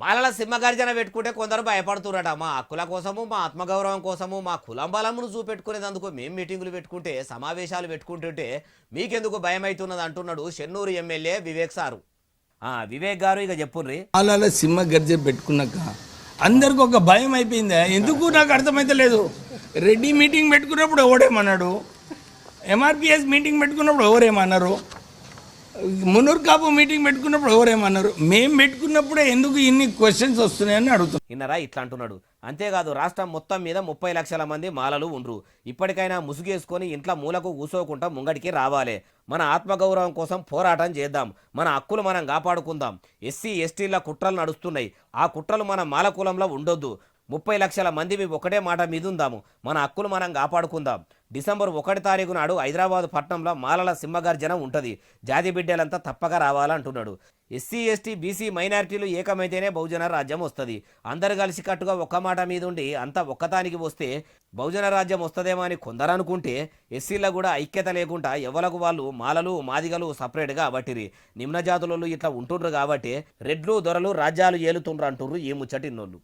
మాలల సింహగర్జన పెట్టుకుంటే కొందరు భయపడుతున్నారట. మా హక్కుల కోసము, మా ఆత్మగౌరవం కోసము, మా కులం బలమును చూపెట్టుకునేందుకు మేము మీటింగులు పెట్టుకుంటే, సమావేశాలు పెట్టుకుంటుంటే మీకెందుకు భయం అవుతున్నది అంటున్నాడు చెన్నూరు ఎమ్మెల్యే వివేక్ సారు. వివేక్ గారు ఇక చెప్పుర్రి. మాలల సింహ గర్జన పెట్టుకున్నాక అందరికి ఒక భయం అయిపోయిందా? ఎందుకు నాకు అర్థమైతే లేదు. రెడ్డి మీటింగ్ పెట్టుకున్నప్పుడు ఎవడేమన్నాడు, ఎంఆర్పిఎస్ మీటింగ్ పెట్టుకున్నప్పుడు ఎవరేమన్నారు, మునూర్ కాపు మీటింగ్ పెట్టుకున్నప్పుడు ఎవరేమన్నారు, మేము పెట్టుకున్నప్పుడే ఎందుకు ఇన్ని క్వశ్చన్స్ వస్తున్నాయని అడుగుతున్నాం. ఇన్నరా ఇట్లా అంటున్నాడు. అంతేకాదు రాష్ట్రం మొత్తం మీద 30 లక్షల మంది మాలలు ఉండ్రు. ఇప్పటికైనా ముసుగేసుకొని ఇంట్లో మూలకు కూసోకుండా ముంగడికి రావాలి. మన ఆత్మగౌరవం కోసం పోరాటం చేద్దాం. మన హక్కులు మనం కాపాడుకుందాం. ఎస్సీ ఎస్టీల కుట్రలు నడుస్తున్నాయి. ఆ కుట్రలు మన మాల కులంలో ఉండొద్దు. 30 లక్షల మంది ఒకటే మాట మీద ఉందాము. మన హక్కులు మనం కాపాడుకుందాం. డిసెంబర్ 1 తారీఖు నాడు హైదరాబాద్ పట్టణంలో మాలల సింహగర్జన ఉంటుంది. జాతి బిడ్డలంతా తప్పక రావాలంటున్నాడు. ఎస్సీ ఎస్టీ బీసీ మైనారిటీలు ఏకమైతేనే బహుజన రాజ్యం వస్తుంది. అందరు కలిసి కట్టుగా ఒక్క మాట మీద ఉండి అంతా ఒక్కతానికి వస్తే బహుజన రాజ్యం వస్తుందేమో అని కొందరు అనుకుంటే, ఎస్సీలో కూడా ఐక్యత లేకుండా ఎవలకు వాళ్ళు మాలలు మాదిగలు సపరేట్గా అబట్టిరి. నిమ్న జాతులలో ఇట్లా ఉంటుండ్రు కాబట్టి రెడ్లు దొరలు రాజ్యాలు ఏలుతుండ్రు అంటుర్రు ఈ ముచ్చటిన్నోళ్ళు.